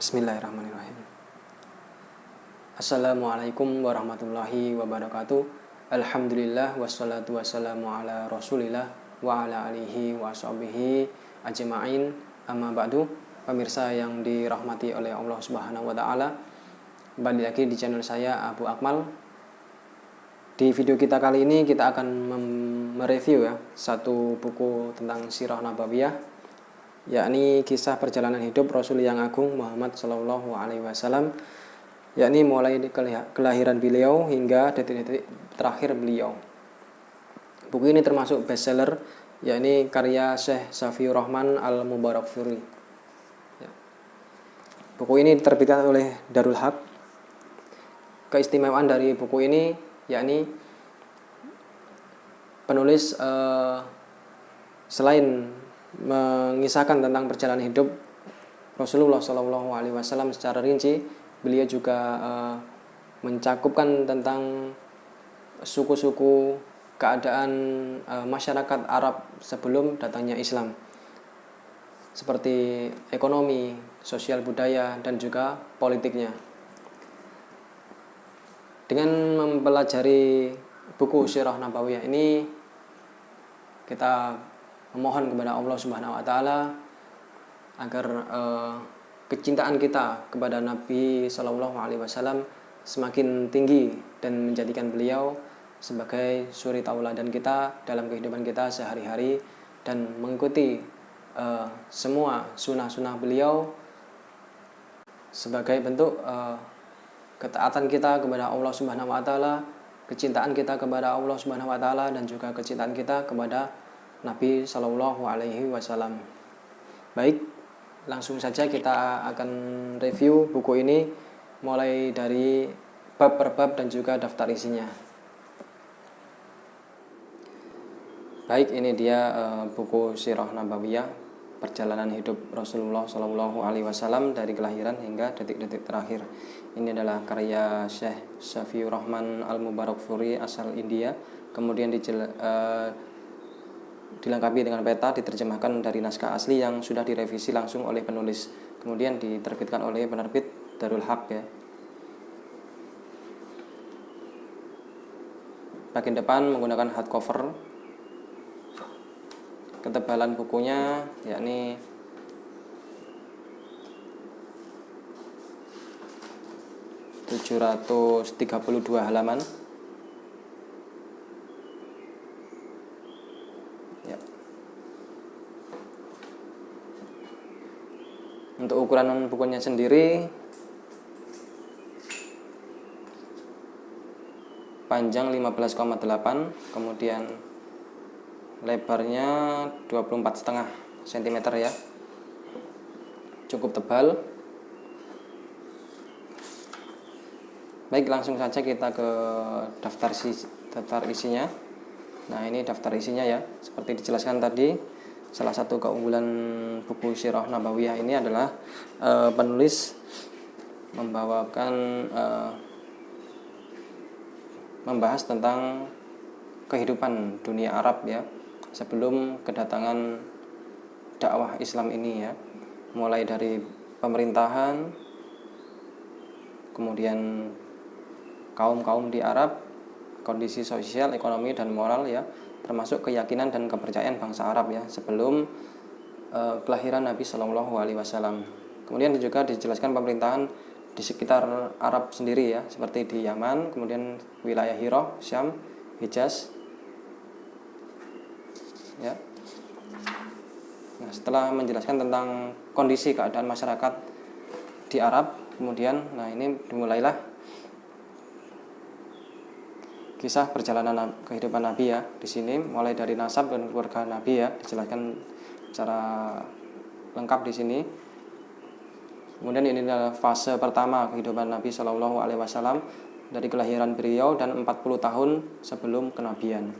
Bismillahirrahmanirrahim. Assalamualaikum warahmatullahi wabarakatuh. Alhamdulillah wassalatu wassalamu ala rasulillah wa ala alihi wa sahbihi ajma'in. Amma ba'du. Pemirsa yang dirahmati oleh Allah Subhanahu wa taala, kembali lagi di channel saya Abu Akmal. Di video kita kali ini kita akan mereview satu buku tentang Sirah Nabawiyah, yakni kisah perjalanan hidup Rasul yang agung Muhammad Shallallahu Alaihi Wasallam, yakni mulai kelahiran beliau hingga detik-detik terakhir beliau. Buku ini termasuk bestseller, yakni karya Syekh Safiur Rahman Al-Mubarakfuri. Buku ini diterbitkan oleh Darul Haq. Keistimewaan dari buku ini yakni penulis selain mengisahkan tentang perjalanan hidup Rasulullah Shallallahu Alaihi Wasallam secara rinci, beliau juga mencakupkan tentang suku-suku, keadaan masyarakat Arab sebelum datangnya Islam, seperti ekonomi, sosial budaya, dan juga politiknya. Dengan mempelajari buku Sirah Nabawiyah ini, kita memohon kepada Allah Subhanahu wa taala agar kecintaan kita kepada Nabi Shallallahu Alaihi Wasallam semakin tinggi dan menjadikan beliau sebagai suri tauladan kita dalam kehidupan kita sehari-hari, dan mengikuti semua sunnah-sunnah beliau sebagai bentuk ketaatan kita kepada Allah Subhanahu wa taala, kecintaan kita kepada Allah Subhanahu wa taala, dan juga kecintaan kita kepada Nabi Shallallahu Alaihi Wasallam. Baik, langsung saja kita akan review buku ini mulai dari bab per bab dan juga daftar isinya. Baik, ini dia buku Sirah Nabawiyah, perjalanan hidup Rasulullah Shallallahu Alaihi Wasallam dari kelahiran hingga detik-detik terakhir. Ini adalah karya Syekh Safiur Rahman Al-Mubarakfuri asal India. Kemudian dilengkapi dengan peta, diterjemahkan dari naskah asli yang sudah direvisi langsung oleh penulis, kemudian diterbitkan oleh penerbit Darul Haq ya. Bagian depan menggunakan hardcover. Ketebalan bukunya yakni 732 halaman. Untuk ukuran bukunya sendiri, panjang 15,8, kemudian lebarnya 24,5 cm ya. Cukup tebal. Baik, langsung saja kita ke daftar isinya. Nah, ini daftar isinya ya. Seperti dijelaskan tadi, salah satu keunggulan buku Sirah Nabawiyah ini adalah penulis membahas tentang kehidupan dunia Arab ya sebelum kedatangan dakwah Islam ini ya, mulai dari pemerintahan, kemudian kaum-kaum di Arab, kondisi sosial, ekonomi, dan moral ya, termasuk keyakinan dan kepercayaan bangsa Arab ya sebelum kelahiran Nabi Shallallahu Alaihi Wasallam. Kemudian juga dijelaskan pemerintahan di sekitar Arab sendiri ya, seperti di Yaman, kemudian wilayah Hiro, Syam, Hijaz ya. Nah, setelah menjelaskan tentang kondisi keadaan masyarakat di Arab, kemudian ini dimulailah kisah perjalanan kehidupan Nabi ya. Di sini mulai dari nasab dan keluarga Nabi ya, dijelaskan secara lengkap di sini. Kemudian ini adalah fase pertama kehidupan Nabi Shallallahu Alaihi Wasallam dari kelahiran beliau dan 40 tahun sebelum kenabian.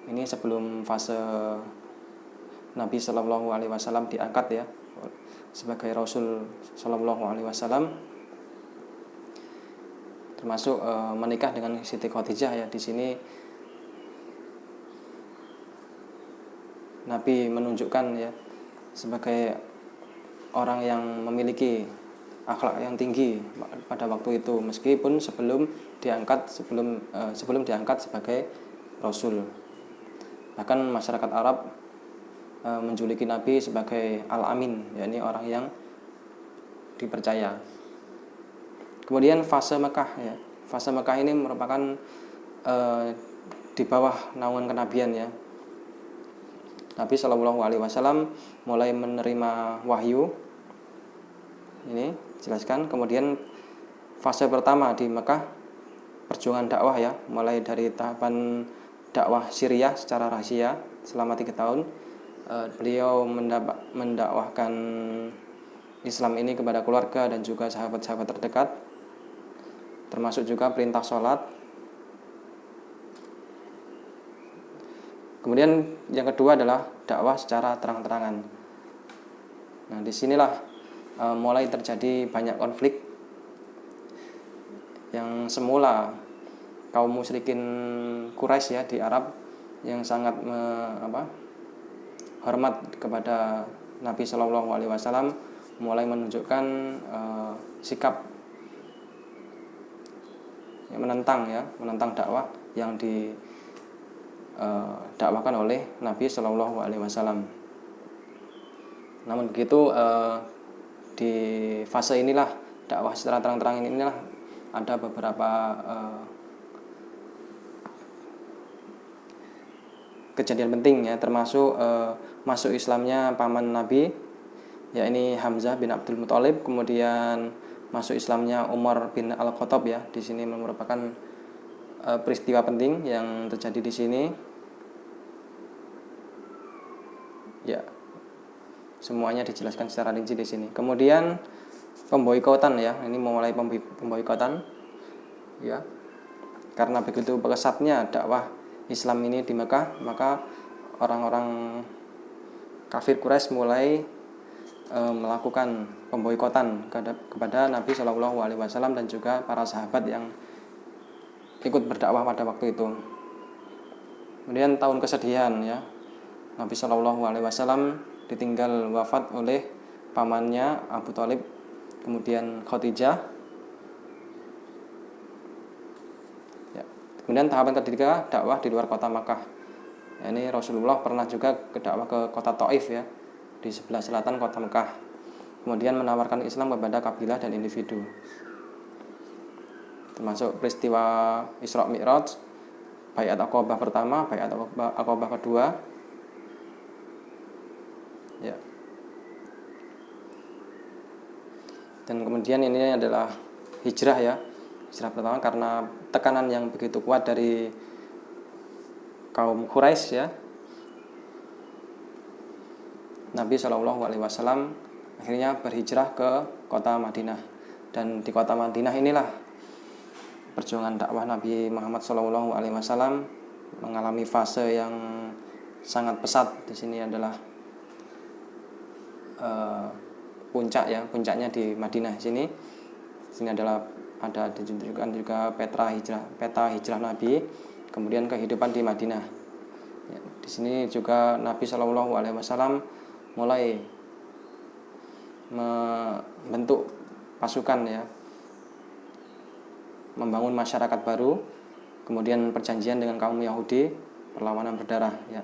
Ini sebelum fase Nabi Shallallahu Alaihi Wasallam diangkat ya sebagai Rasul Shallallahu Alaihi Wasallam, termasuk menikah dengan Siti Khadijah ya. Di sini Nabi menunjukkan ya sebagai orang yang memiliki akhlak yang tinggi pada waktu itu, meskipun sebelum diangkat sebagai rasul. Bahkan masyarakat Arab menjuluki Nabi sebagai Al-Amin, yakni orang yang dipercaya. Kemudian fase Mekah ya. Fase Mekah ini merupakan di bawah naungan kenabian ya. Nabi Shallallahu Alaihi Wasallam mulai menerima wahyu. Ini jelaskan. Kemudian fase pertama di Mekah perjuangan dakwah ya, mulai dari tahapan dakwah Syriah secara rahasia selama 3 tahun. Beliau mendakwahkan Islam ini kepada keluarga dan juga sahabat-sahabat terdekat, termasuk juga perintah sholat. Kemudian yang kedua adalah dakwah secara terang-terangan. Nah, disinilah mulai terjadi banyak konflik yang semula kaum musyrikin Quraisy ya di Arab yang sangat hormat kepada Nabi Shallallahu Alaihi Wasallam mulai menunjukkan sikap yang menentang dakwah yang didakwakan oleh Nabi Shallallahu Alaihi Wasallam. Namun begitu di fase inilah dakwah secara terang-terangan inilah ada beberapa kejadian penting ya, termasuk masuk Islamnya paman Nabi, yakni Hamzah bin Abdul Muthalib, kemudian masuk Islamnya Umar bin Al-Khattab ya. Di sini merupakan peristiwa penting yang terjadi di sini. Ya. Semuanya dijelaskan secara rinci di sini. Kemudian pemboikotan ya. Ini memulai pemboikotan ya. Karena begitu pesatnya dakwah Islam ini di Mekah, maka orang-orang kafir Quraisy mulai melakukan pemboikotan kepada Nabi Shallallahu Alaihi Wasallam dan juga para sahabat yang ikut berdakwah pada waktu itu. Kemudian tahun kesedihan ya, Nabi Shallallahu Alaihi Wasallam ditinggal wafat oleh pamannya Abu Thalib, kemudian Khadijah. Ya. Kemudian tahapan ketiga dakwah di luar kota Makkah. Ya, ini Rasulullah pernah juga dakwah ke kota Taif ya, di sebelah selatan kota Mekah. Kemudian menawarkan Islam kepada kabilah dan individu. Termasuk peristiwa Isra Mi'raj, Baiat Aqabah pertama, Baiat Aqabah kedua. Ya. Dan kemudian ini adalah hijrah ya. Hijrah pertama karena tekanan yang begitu kuat dari kaum Quraisy ya. Nabi Shallallahu Alaihi Wasallam akhirnya berhijrah ke kota Madinah, dan di kota Madinah inilah perjuangan dakwah Nabi Muhammad Shallallahu Alaihi Wasallam mengalami fase yang sangat pesat. Di sini adalah puncaknya di Madinah. Sini adalah ada ditunjukkan juga peta hijrah Nabi, kemudian kehidupan di Madinah. Ya, di sini juga Nabi Shallallahu Alaihi Wasallam mulai membentuk pasukan ya, membangun masyarakat baru, kemudian perjanjian dengan kaum Yahudi, perlawanan berdarah ya.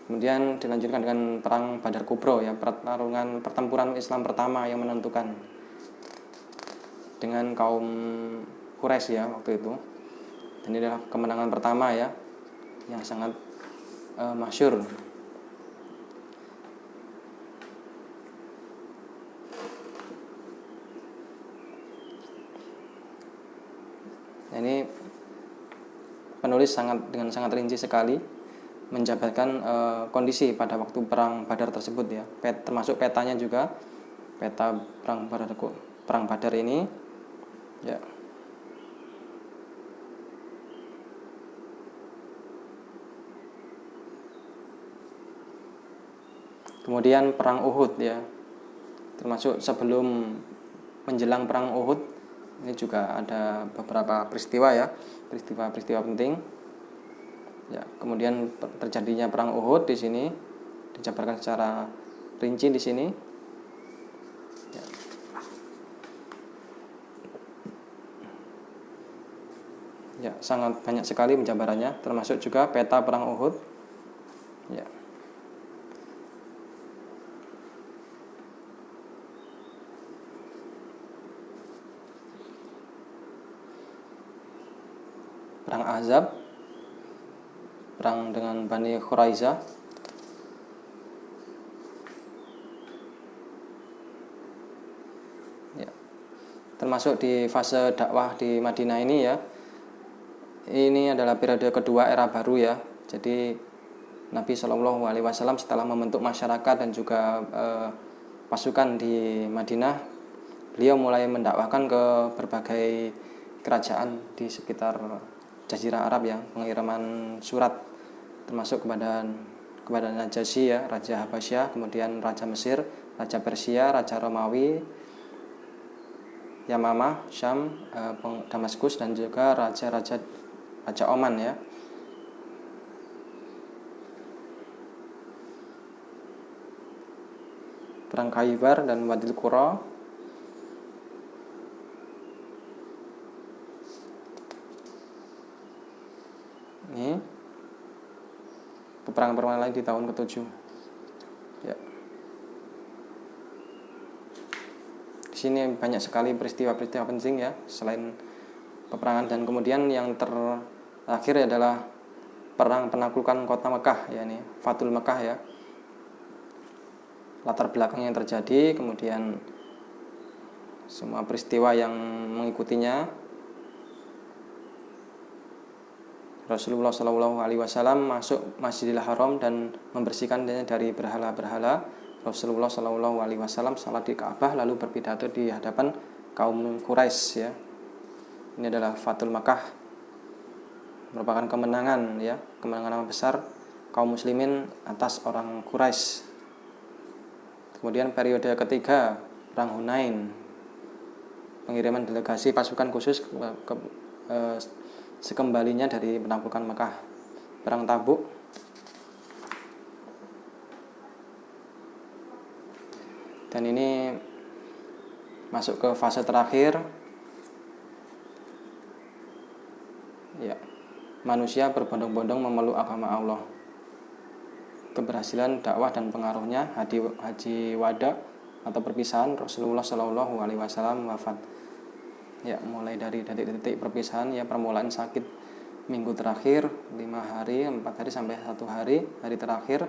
Kemudian dilanjutkan dengan perang Badar Kubro ya, pertempuran Islam pertama yang menentukan dengan kaum Quraisy ya waktu itu. Dan ini adalah kemenangan pertama ya yang sangat masyhur. Nah, ini penulis dengan sangat rinci sekali menjabarkan kondisi pada waktu perang Badar tersebut ya. Termasuk petanya juga, peta perang Badar ini ya. Kemudian perang Uhud ya, termasuk sebelum menjelang perang Uhud ini juga ada beberapa peristiwa ya, peristiwa penting ya. Kemudian terjadinya perang Uhud di sini dijabarkan secara rinci di sini ya. Ya, sangat banyak sekali penjabarannya, termasuk juga peta perang Uhud. Ya. Perang Ahzab, perang dengan Bani Quraizah. Ya. Termasuk di fase dakwah di Madinah ini ya. Ini adalah periode kedua era baru ya. Jadi Nabi Shallallahu Alaihi Wasallam setelah membentuk masyarakat dan juga pasukan di Madinah, beliau mulai mendakwahkan ke berbagai kerajaan di sekitar Jazirah Arab ya, pengiriman surat termasuk kepada Najasyi ya, Raja Habasyah, kemudian Raja Mesir, Raja Persia, Raja Romawi, Yamamah, Syam, Damaskus, dan juga Raja Oman ya. Perang Khaybar dan Wadil Qura. Ini peperangan lain di tahun ke-7. Ya. Di sini banyak sekali peristiwa-peristiwa penting ya, selain peperangan, dan kemudian yang terakhir adalah perang penaklukan kota Mekah ya, ini Fathul Mekah ya. Latar belakang yang terjadi, kemudian semua peristiwa yang mengikutinya. Rasulullah Shallallahu Alaihi Wasallam masuk Masjidil Haram dan membersihkannya dari berhala-berhala. Rasulullah Shallallahu Alaihi Wasallam salat di Ka'bah lalu berpidato di hadapan kaum Quraisy ya. Ini adalah Fathul Makkah, merupakan kemenangan ya, kemenangan besar kaum muslimin atas orang Quraisy. Kemudian periode ketiga, perang Hunain, pengiriman delegasi pasukan khusus sekembalinya dari penaklukan Mekah. Perang Tabuk, dan ini masuk ke fase terakhir ya, manusia berbondong-bondong memeluk agama Allah. Keberhasilan dakwah dan pengaruhnya, haji wada atau perpisahan, Rasulullah Shallallahu Alaihi Wasallam wafat. Ya, mulai dari titik perpisahan ya, permulaan sakit minggu terakhir 5 hari, 4 hari sampai 1 hari, hari terakhir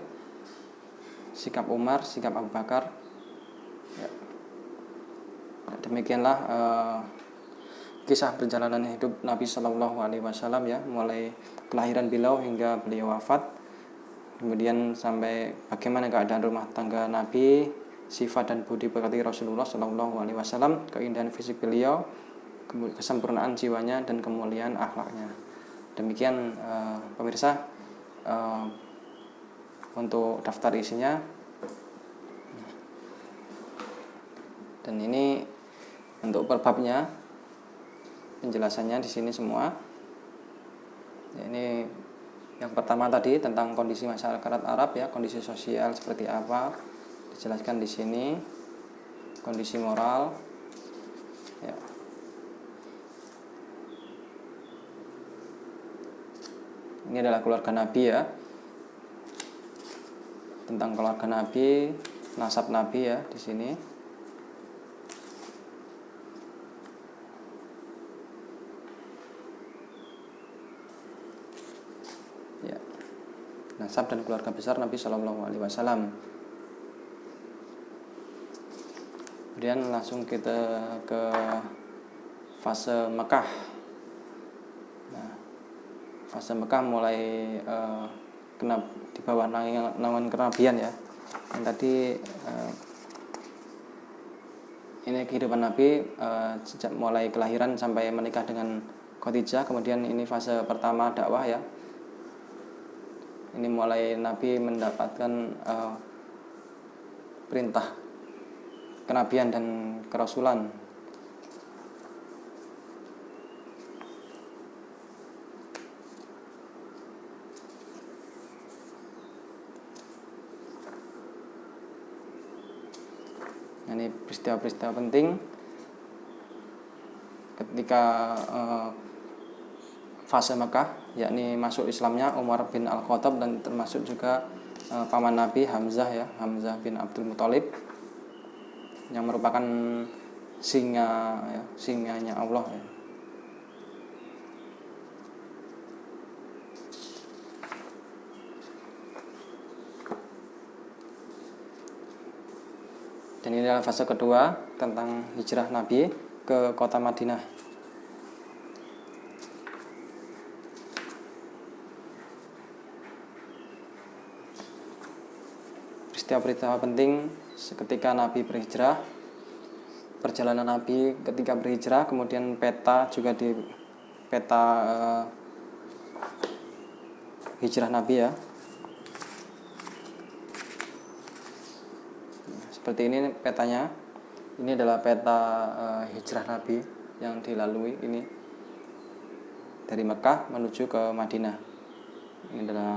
sikap Umar, sikap Abu Bakar. Ya. Demikianlah kisah perjalanan hidup Nabi Shallallahu Alaihi Wasallam ya, mulai kelahiran beliau hingga beliau wafat, kemudian sampai bagaimana keadaan rumah tangga Nabi, sifat dan budi pekerti Rasulullah Shallallahu Alaihi Wasallam, keindahan fisik beliau, kesempurnaan jiwanya, dan kemuliaan akhlaknya. Demikian pemirsa untuk daftar isinya. Dan ini untuk per babnya, penjelasannya di sini semua. Ya, ini yang pertama tadi tentang kondisi masyarakat Arab ya, kondisi sosial seperti apa dijelaskan di sini, kondisi moral ya. Ini adalah keluarga Nabi ya, tentang keluarga Nabi, nasab Nabi ya di sini. Ya, nasab dan keluarga besar Nabi Shallallahu Alaihi Wasallam. Kemudian langsung kita ke fase Mekah. Nah, fase Mekah mulai di bawah naungan kenabian ya. Yang tadi ini kehidupan Nabi sejak mulai kelahiran sampai menikah dengan Khadijah. Kemudian ini fase pertama dakwah ya. Ini mulai Nabi mendapatkan perintah kenabian dan kerasulan. Ini peristiwa-peristiwa penting ketika fase Mekah, yakni masuk Islamnya Umar bin Al-Khattab dan termasuk juga paman Nabi Hamzah ya, Hamzah bin Abdul Muthalib yang merupakan singanya Allah ya. Dan ini adalah fase kedua tentang hijrah Nabi ke kota Madinah. Peristiwa-peristiwa penting ketika Nabi berhijrah, perjalanan Nabi ketika berhijrah, kemudian peta juga di peta hijrah Nabi ya. Seperti ini petanya. Ini adalah peta hijrah Nabi yang dilalui ini dari Mekah menuju ke Madinah. Ini adalah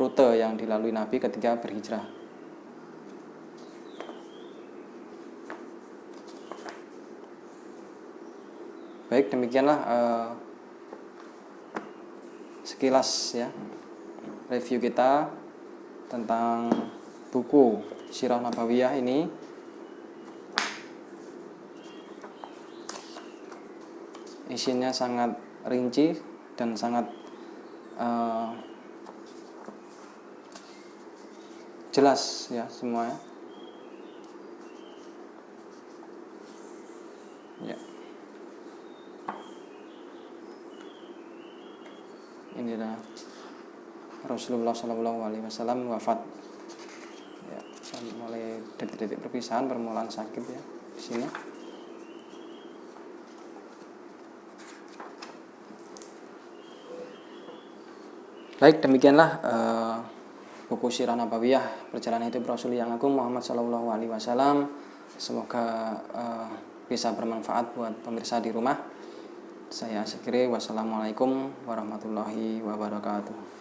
rute yang dilalui Nabi ketika berhijrah. Baik, demikianlah sekilas ya review kita tentang buku Sirah Nabawiyah ini. Isinya sangat rinci dan sangat jelas ya semuanya. Ya. Inilah Rasulullah SAW wafat. Ya, mulai detik-detik perpisahan, permulaan sakit ya di sini. Baik, demikianlah buku Sirah Nabawiyah Perjalanan Hidup Rasul yang Agung Muhammad SAW. Semoga bisa bermanfaat buat pemirsa di rumah. Saya akhiri, wassalamualaikum warahmatullahi wabarakatuh.